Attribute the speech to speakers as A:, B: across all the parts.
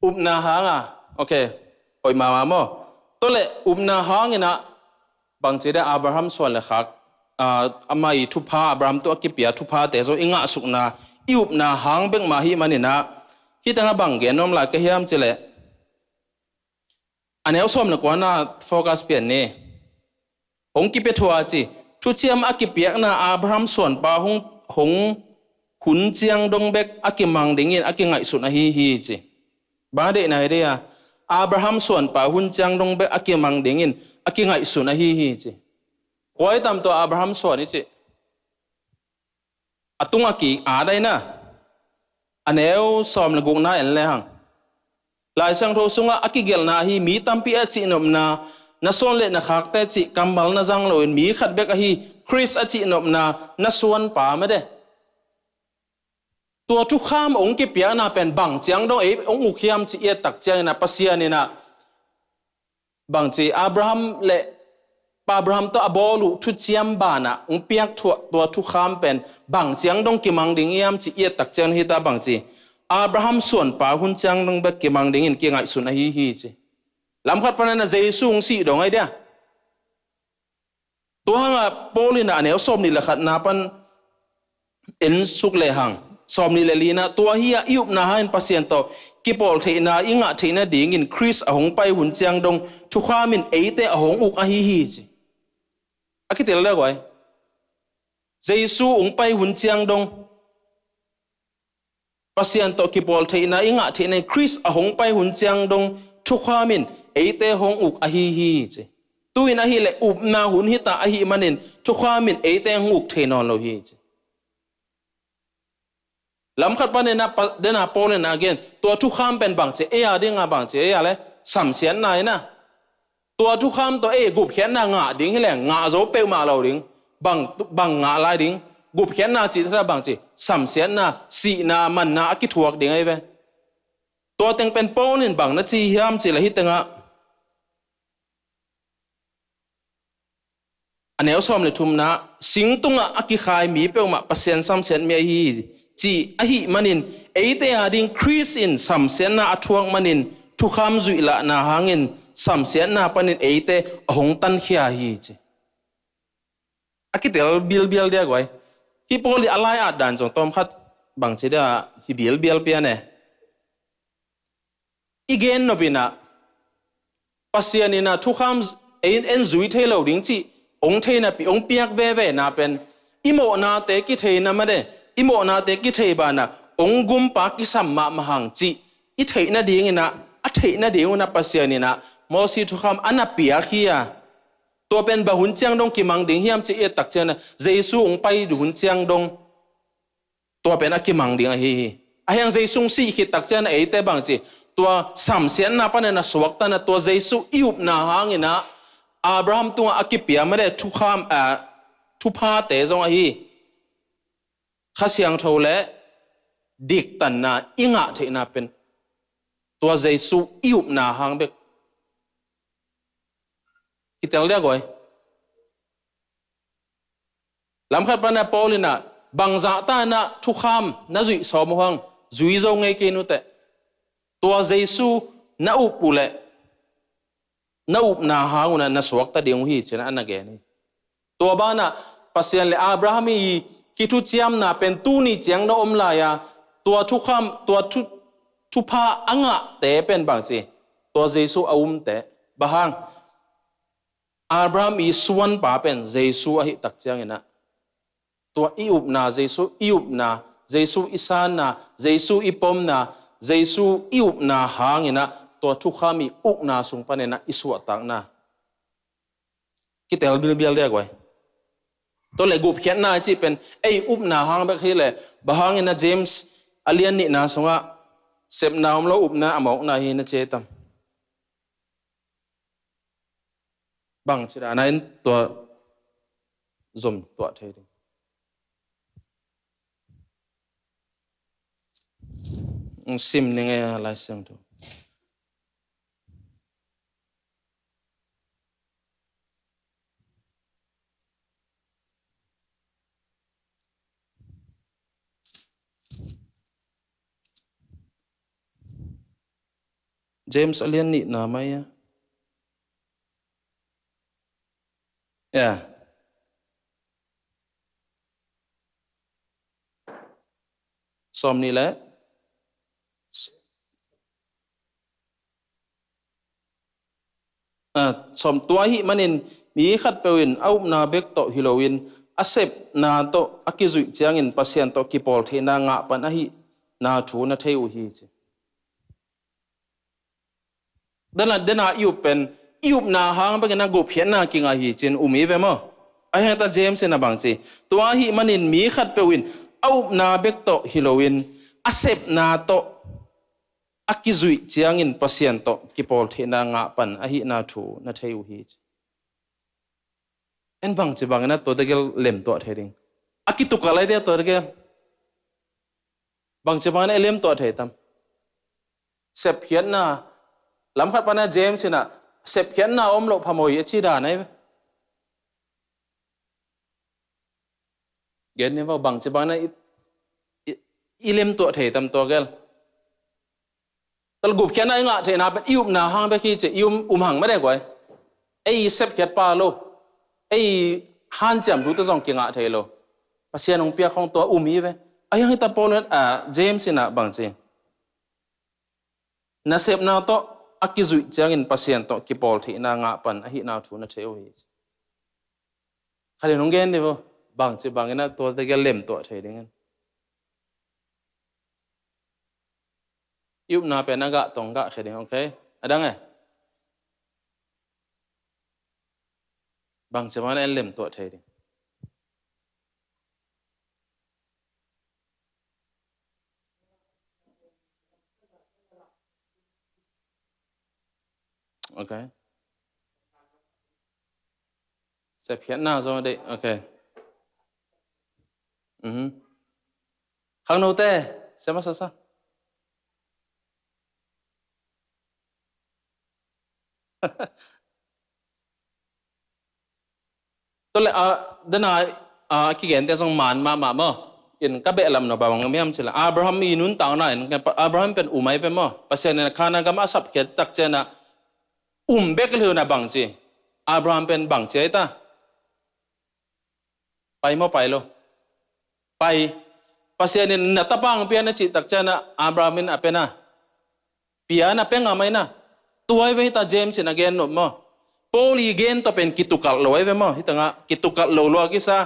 A: อุบนาหางอ่ะโอเคปอยมาโมตัวเละอุบนาหางอินะบางทีได้อับราฮัมส่วนเลยครับอามาทุพาอับราฮัมตัวกิปยาทุพาแต่โซอิงะสุกนาอิอุบนาหางเบงมาฮิมันนะฮิตังบังเกนอมลาเกียมจิเลอันนี้เอาสมนึกว่าน่าโฟกัสเปลี่ยนนี่องกิเปทัวจีทุเชียมอากิเปียกนาอับราฮัมส่วนปาหงขุนเจียงดงเบกอากิมังดิงินอากิไงสุนฮีจีบาเดนายเดียอับราฮัมส่วนปาหุนเจียงดงเบกอากิมังดิงินอากิไงสุนฮีจีคอยตามตัวอับราฮัมส่วนนี่จีอตุงอากิอาได้นะอันนี้เอาสมนึกว่าน่าเอ็นเลยฮังหลายสังโทสุงอากิเกลนาฮีมีตัมปีอาจินอมนานาส่วนเล็กนักขักแต่จิกัมบัลนาจังโลอินมีขัดเบกฮีคริสอาจินอมนาส่วนป่าไม่ได้ตัวทุกข้ามองค์กิเปียนาเป็นบังเจียงดงองค์อุคิยมจีเอตักเจียงนะปัสยานี่นะบังจีอับราฮัมเละอับราฮัมตัวอบอลุทุเจียมบานะองค์เปียกตัวทุกข้ามเป็นบังเจียงดงกิมังดิงยามจีเอตักเจียงฮิตาบังจีอับราฮัมส่วนป่าหุนเจียงดงเบกกิมังดิงินกิไงสุนฮีจีลำคัดปนันนะเจสุงสีดงไอเดียตัวหังโปลินะเนี่ยสมนี่แหละขัดนาปันเอ็นสุกเลหังสมนี่เลลีนะตัวเฮียอิบนาฮันพัศยันโตกิปอลเทนาอิงะเทนาดิงินคริสอหงไปหุนเจียงดงทุกขามินเอเตอหงอุกฮีจีอากิเตลเลกไว้เจสุองไปหุนเจียงดงพัศยันโตกิปอลเทนาอิงะเทนาคริสอหงไปหุนเจียงดงทุกขามินเอเตหงอุกฮีจีตุยนะฮีเลอุบนาหุนฮิตาฮีมันินทุกขามินเอเตหงอุกเทนอนโลฮีจีลำขัดปานนะเดนาโปเลนะเกนตัวทุกข้ามเป็นบางเจดิ่งบางเจอะไรสัมเสียนนายนะตัวทุกข้ามตัวกุบเขียนนางะดิ่งให้แหลงงะโจเปมาเราดิ่งบางงะลายดิ่งกุบเขียนนาจิตระบางเจสัมเสียนนาสีนามันนากิถวกดิ่งไอ้เว้ตัวเต็งเป็นโปลินบางนะจีฮิมจีละฮิตงะอันนี้เอาสมเลยทุมนะสิงตุงะอากิขายมีเปมาเปอร์เซ็นต์สัมเสียนมีฮีจีอหิมันินเอเตอาดิงคริสอินสัมเสียนนาอทวงมันินทุกคำจุยละนาหางินสัมเสียนนาปนินเอเตหงตันขียฮีจีอากิเตลบิลเดียกไว้ที่พอลีอะไรอาดันจงต้มขัดบางทีเดียฮิบิลเปียเนี่ยอีเกนนบินะปัสยานินะทุกคำเอ็นจุยเทเลวดิ้งจีองเทนะปีองเปียกเวนาเป็นอิโมนาเตกิเทนะมาเดอิโมนาเตกิเทบานะองกุมปากิสัมมามหังจีอิเทนะดีงินะอัเทนะดีงินะปัสยานินะมอสีทุกคำอันนับเปียขี้อะตัวเป็นบะหุนเจียงดงกิมังดิ่งเฮียมจีเอตักเจนะเจสุองไปดูหุนเจียงดงตัวเป็นอักิมังดิ่งอะฮีอะยังเจสุงสีขิดตักเจนะเอเตบางจีตัวสัมเสียนนาปนนะสวักตันนะตัวเจสุอิอุบนาหางินะอับราฮัมตัวอักิเปียไม่ได้ทุกคำทุพาเตจงอะฮีข้าเสียงโทเลดิกตันนาอิงะเทนาเป็นตัวเจสุอิอุบนาหางเบกคิดเอาเรียกไว้ลำขัดปนปอลินะบางจากตานะทุกคำน่าจุยสอมหังจุยจงไงเกนุเตตัวเจสุน่าอุปุเลน่าอุบนาหางอุนะน่าสวักตาเดียงหีเจนะอันนั้นแกนี่ตัวบ้านะปัสยันเลอับราฮัมคิดทุกเจียมนะเป็นตู้นี่เจียงนะอมลายาตัวทุกคำตัวทุพาอังะเตเป็นบางจีตัวเจสุอาอุมเตบาง อับราฮัมส่วนป่าเป็นเจสุอหิตักเจียงนะตัวอิอุบนาเจสุอิอุบนาเจสุอิสานนาเจสุอิปอมนาเจสุอิอุบนาหางนะตัวทุกขามีอุกนาสุงปนนะอิสวะตังนะคิดแต่บิลเรียกไว้ตัวเล็กกุบเขียนนาจีเป็นอุบนาหางแบบนี้เลยบางนะเจมส์อเลียนนี่นะสงะเสพนามแล้วอุบนาอมอกนาฮีนะเจตัมบางสิดานั้นตัวซมตัวเทดิซิมนี่ไงอะไรเสียงตัว James alian ni na mai ya som ni le som tua hi manin mi khat pewin au na bek to hilowin asep na to akizui chiangin pasien to kipol the na nga pan a hi na thu na theu hi chi dana iup na hang ba na go phian na kinga hi chin umi ve mo a hang ta James na bang chi tua hi manin mi khat pewin au na bek to hilowin asep na to akizui chiangin pasien to kipol the na nga pan a hi na thu na theu hi en bang chi bang na to degel lem to thering akitu kalai de to degel bang chi bang na lem to the tam sep hian na lam khat pana James na sep hian na om lo phamoi chi da nai gen ne wa bang chi bang na ilem to the tam to gel tal gup khian ai nga the na bet iup na hang be khi che hang ma de koi ei sep khiat pa lo ei han cham du to jong ki nga the lo pasien ong pia khong to umi ve ai hang ta pon James na bang chi na sep na to akizui changin pasien to ki pol thi na nga pan a hi na thu na theu hi khale nong gen de bo bang chi bang na to te ge lem to the ding yup na pe na ga tong ga khe ding okay adang bang chi bang na lem to the ding okay sep hian na zo de okay khang no te sema sa tole dana ki gen te song man ma mo in ka be lam no bawang miam chila Abraham mi nun tang na in Abraham pen umai ve mo pasien na khana gam asap ke tak chena bekel hu na bang chi Abraham pen bang che ta pai mo pai lo pai pasien na tapang pia na chi tak chena Abraham in apena pia na penga mai na tuai ve ta James in again no mo Poli gen to pen kitukal lo ve mo hitanga kitukal lo ki sa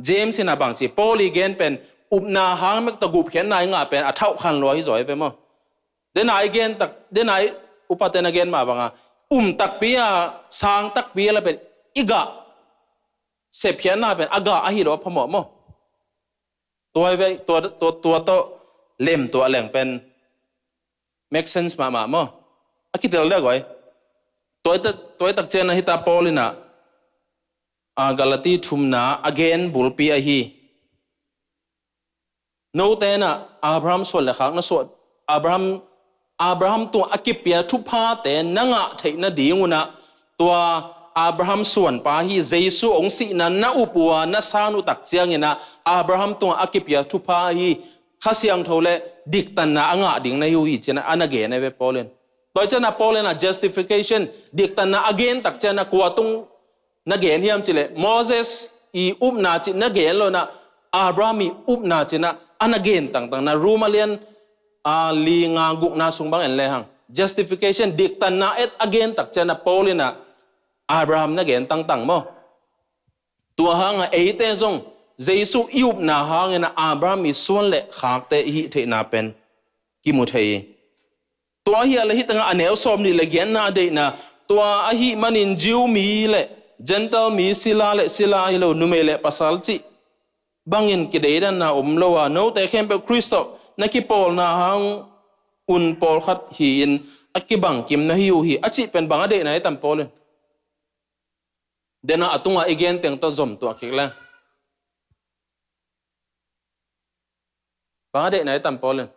A: James in abang chi Poli gen pen upna hang mek to gup khian nai nga pen a thau khan lo hi zoi ve mo den ai gen tak den ai upaten again ma banga tak pia sang tak pia la pen iga se phian na pen aga a hi ro phamo mo toy ve to lem to aleng pen make sense ma mo akitel le goi toy tak chen hita Paulina Galati thumna again bulpi a hi no te na Abraham so le khak na so Abraham tu akipia thu pha te nanga theina dinguna tua Abraham suan pa hi Jesu ong si na upua na sanu tak chiang ina Abraham tu akipia thu pha hi khasiang thole diktan na anga ding na hu hi chena anage na ve Paulin toy chana Paulin na justification diktan na again tak chana kuatung na gen hiam chile Moses I na chi na gen lo na Abraham I na chi na anagen tang na rumalian li nga guk na sungbang en le hang justification diktan na et again tak chana Paulin na Abraham na gen tang mo tua hang eite zong Jesu na hang na Abraham I suan le khak te hi the na pen ki mu thei tua hi ala hi tanga anel som ni le gen na de na tua a hi manin jiu mi le gentle mi sila hi lo numele pasal chi bangin ki de dan na lo wa no te khem pe Kristo na ki pol na hang pol khat hi in akibang kim na hiu hi achi pen bang ade na tam polin dena atunga again teng to zom to akila bang ade na tam polin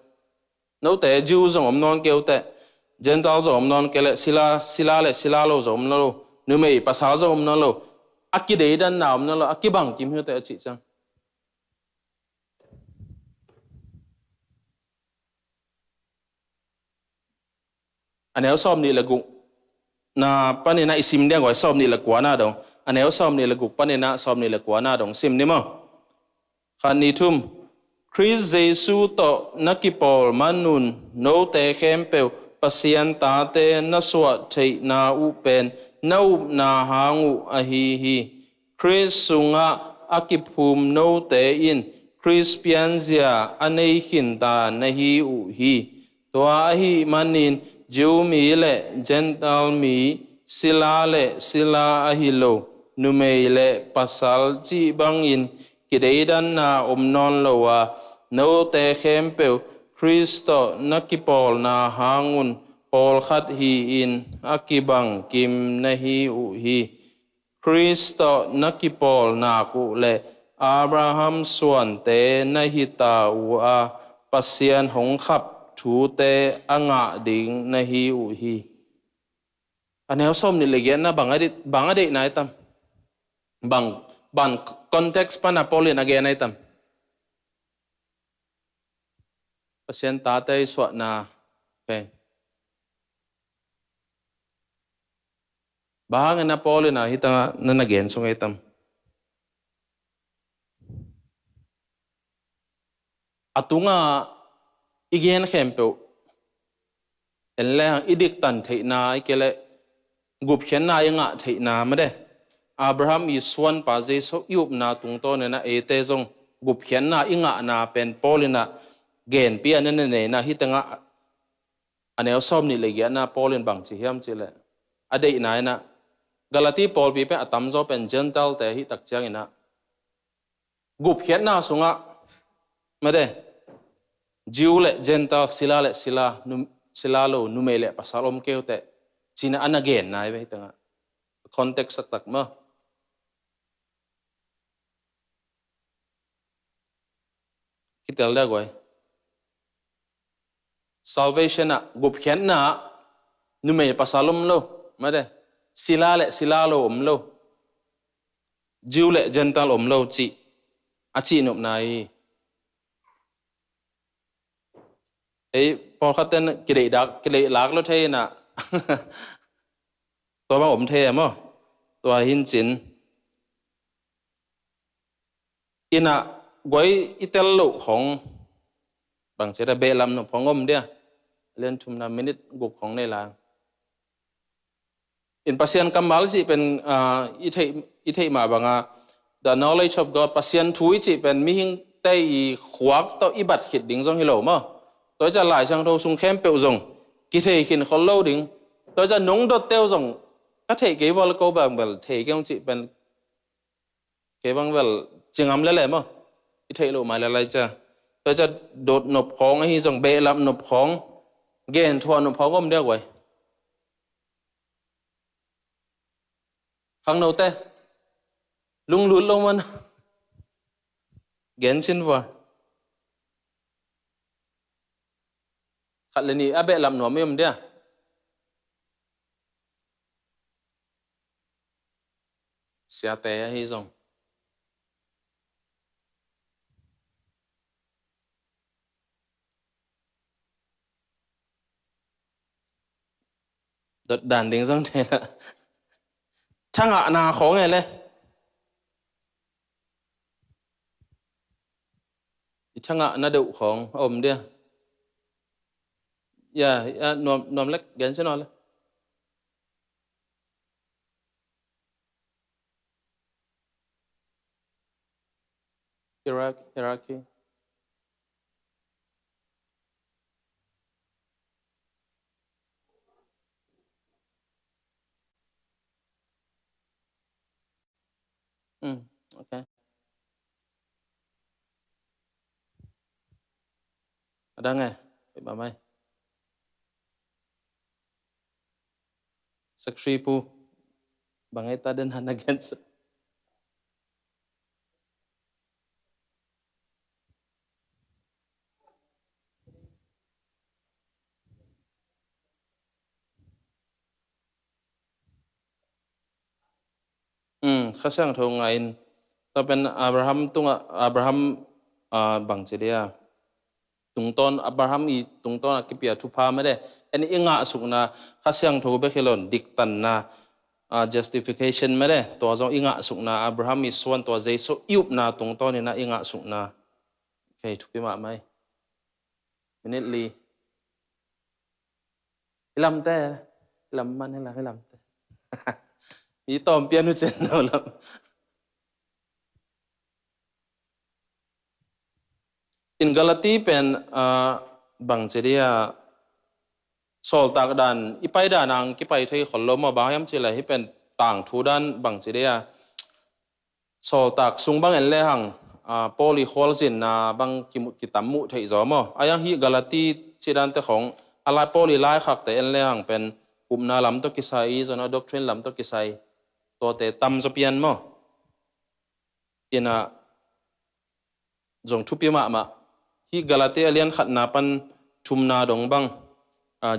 A: no te Jew zong om non keu te Gentile zong om non kele sila lo zong lo nu mei pasal zong om non lo akide dan na om non lo akibang kim hu te chi chang anh em xóm ni là gục na pan na isim dia gọi xóm ni là quá na dong anh em xóm ni là gục pan na xóm ni là quá na dong sim ni mo khan ni thum Chris Jesu to nakipol manun no te khempeu pasian ta te na suat thei na u pen no na hangu a hi Chris sunga akipum no te in Chris pianzia anei hin ta na hi u hi to a hi manin Jew mi le Gentile mi sila le sila a hi lo numei le pasal chi bangin kideidan na non lo wa no te khempeu Kristo nakipol na hangun pol khat hi in akibang kim na hi u hi Kristo nakipol na ku le Abraham suan te na hi ta u a pasian hong khap thu te anga ding na hi u hi anel som ni legyan na bangadi na itam bang context pa na polin again itam pasian tatay swat na okay bahang na polin na hita na again so itam atunga igen khempeu enlang idik tan thei na ikele gup khian na yanga thei na ma de Abraham is swan pa je so yup na tung to ne na ete jong gup khian na inga na pen polina gen pi an ne na hitanga anel som ni legia na polin bang chi hiam chile adei na na galati pol pi pe atam zo pen gentle te hi tak chang ina gup khian na sunga ma de Jew le gentle sila le sila lo numele pasalom keute china an again na be hitanga context tak ma kitel da goi salvation na gup khian na nume pasalom lo ma de sila lo lo Jew le gentle lo chi a chi nop nai ei por khaten kidei lak lo the na to ba the mo to hin chin ina goi itel lo khong bang che da be lam no phongom dia len thum na minute gup khong nei la in pasien kamal chi pen i thei ma banga the knowledge of God pasien thui chi pen mi hing te i khwak to i bat khit ding jong hilo mo tôi cha lại sang đâu sung khem pẹo rồng kỳ thể khiến khó lâu đỉnh tôi cha nung đốt teo rồng các thể cái vào câu bằngvel thể cái ông chị bên cái bằngvel chừng ấm lấy mà kỳ thể lộ mà lại cha tôi cha đốt nộp khóng hay rồng bể làm nộp khóng ghen thua nộp khóng ông đeo vậy khang nâu te lung lút lâu man ghen xin vào khát lên đi abe làm nọ mấy dia xia té hay rong đợt đàn tiếng rong thế là chẳng hạn nào khó nghe lên chẳng hạn nó đậu khó ôm dia yeah nom lek gen sen ole hierarchy okay ada nghe bà mai Secretary po bangay ta din han against khasang tho ngain ta pen Abraham tunga Abraham bang che dia ตุงตอนอับราฮัมอีตุงตอนกิเปียทุพาไม่ได้อันนี้งะสุกนะข้าเสียงโทเบคิลอนดิกตันนะ justification ไม่ได้ตัวจงงะสุกนะอับราฮัมมีส่วนตัวเจสุยุบนะตุงตอนนี้นะงะสุกนะโอเคทุกปีมาไหมมินิลีลำแต่ลำมันให้ละให้ลำแต่มีตอมเปียนุเจนเอาลำอินกาลาตีเป็นบางเจดียโซลตากดันอีไปดานังกิไปที่ขลมมาบางยามเจเลยให้เป็นต่างทูดันบางเจดียโซลตากซุงบางเอ็นเลหังโพลีโคลซินนะบางกิตัมมุที่จอมอายังฮีกาลาตีเจดันแต่ของอะไรโพลีไลขักแต่เอ็นเลหังเป็นกุมนาลำตกิไซจนด็อกทรินลำตกิไซตัวเตตัมสเปียนมั้อินะจงทุบยมาฮีกาลาตีเลียนขัดนาปันทุมนาดงบัง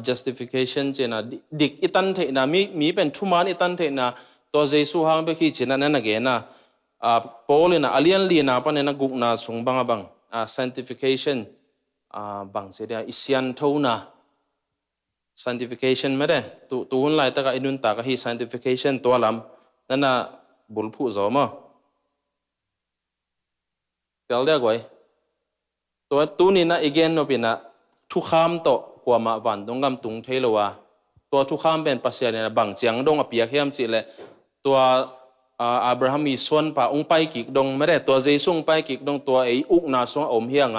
A: justification เจนะดิกอิตันเทนะมีเป็นทุมานอิตันเทนะตัวเจสุฮังเบคีเจนะนั่นเกนะโพลินะอเลียนลีนะปันนะกุกนาสงบังบังsanctification บังเสียอิสยันทูนะ sanctification ไม่ได้ตัวหุ่นไล่ตะกะอินุนตะกะฮี sanctification ตัวลำนั่นนะบุลผู้จอมะเดี๋ยวเรียกไว้ตัวนี้นะอีกอย่างนึงเป็นนะทุกข้ามโตกว่ามาวันตรงกำตุงเทลวะตัวทุกข้ามเป็นปัสยาเนี่ยบางเจียงดงอภิยาเข้มจิเลยตัวอับราฮัมมีส่วนป่าองไปกิกดงไม่ได้ตัวเจซุงไปกิกดงตัวไอ้อุกนาสงอมเฮียง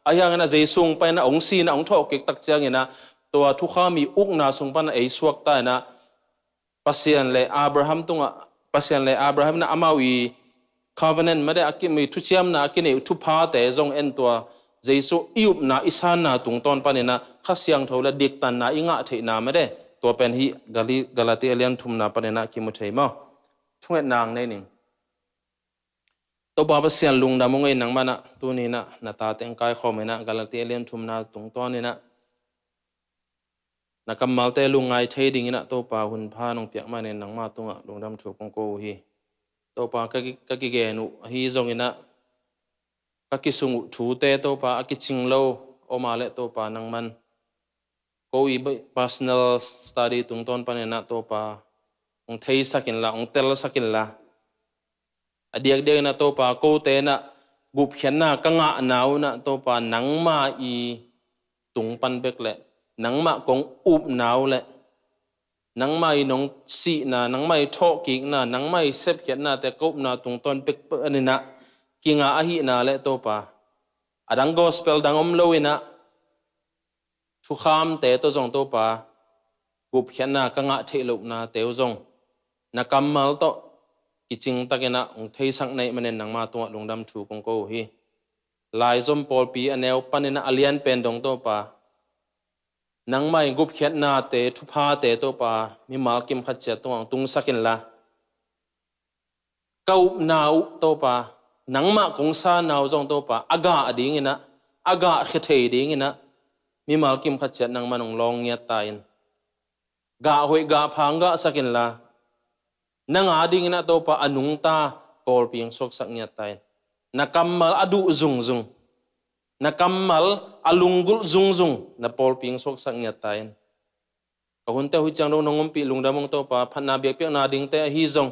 A: ไอ้ยังนะเจซุงไปนะองซีนะองทอกิกตักเจียงเนี่ยนะตัวทุกข้ามมีอุกนาสงปันไอ้สวกตายนะปัสยาเลยอับราฮัมตรงปัสยาเลยอับราฮัมนะอามาวี covenant ไม่ได้อากิมีทุเชียมนะอากินี่ทุพาแต่จงเอ็นตัวเจสุอิบนาอิสานนาตุงตอนปานินะข้าเสียงเท่าละดิกตันนาอิงะเทนาไม่ได้ตัวเป็นฮีกาลาติเอเลียนทุมนาปานินะคิมุเทมาช่วยนางในหนึ่งตัวบาปเสียนลุงดำมงเงินนังมานะตัวนี้นะนาตาเต็งกายขอมนะกาลาติเอเลียนทุมนาตุงตอนนี้นะนักมัลเตลุงไงเทดิ่งนะตัวปาหุ่นพานงเปียกมาในนังมาตัวลุงดำถูกกงโกฮีตัวปากกิเกนุฮีจงนะก็คิดสุ่งถูเตโตปาคิดชิงโลโอมาเลโตปานังมันก็อีบ personal study ตุงต้นปาเนี่ยนะโตปาองเทสักินละองเตลสักินละอดียกเดียนะโตปาโกเตนะกุบเขียนนะกังะนาวนะโตปานังมาอีตุงปันเบกเลยนังมากงอุบนาวเลยนังไม่นงสีนะนังไม่ทอกิกนะนังไม่เซบเขียนนะแต่กุบนะตุงต้นเบกเปอันนี้นะกิงอาหินาเลโตปาอดัง gospel ดังลวินะทุกคำเตะตัวจงโตปากุบเขียนนากังอาเทลุนาเตวจงนักกำมัลโตกิจิงตะกินะองเทสังในมันเนนังมาตัวลงดำถูกงโกฮีลายจอมปอลปีอันเอวปันเนนะอเลียนเป็นดงโตปานังไม่กุบเขียนนาเตทุพาเตโตปามีมากิมขัดเจตัวตุงสักินละเก้านาวโตปานังมากงซานาวจงโตปาอากาดิ่งนะอากาเขเทดิ่งนะมีมาลกิมขัดเจนังมันองลองเงียตายนกาหวยกาพังกาสักินละนังอาดิ่งนะโตปาอนุงตาปอลเพียงสกสักเงียตายนักกำมัลอดุซุงซุงนักกำมัลอลุงกุลซุงซุงนับปอลเพียงสกสักเงียตายนก็หุ่นเตหุจังเรานงมปีลุงดำมงโตปาพันนาเบียกเปียกนาดิ่งเตฮีซง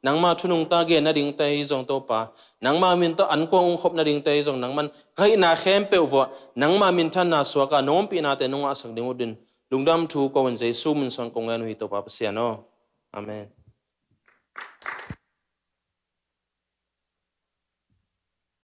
A: นังมาทุนุงตาเกนนาดิ่งเตยจงโตปานังมามินโตอันกวงขบนาดิ่งเตยจงนังมันใครนาเข้มเปวะนังมามินทันนาสวกานงปีนาเตนงอาสักดิ่งอุดินลุงดำทูกวันใจสู้มินส่วนกงเงินหุยโตปาเสียโนอาเมน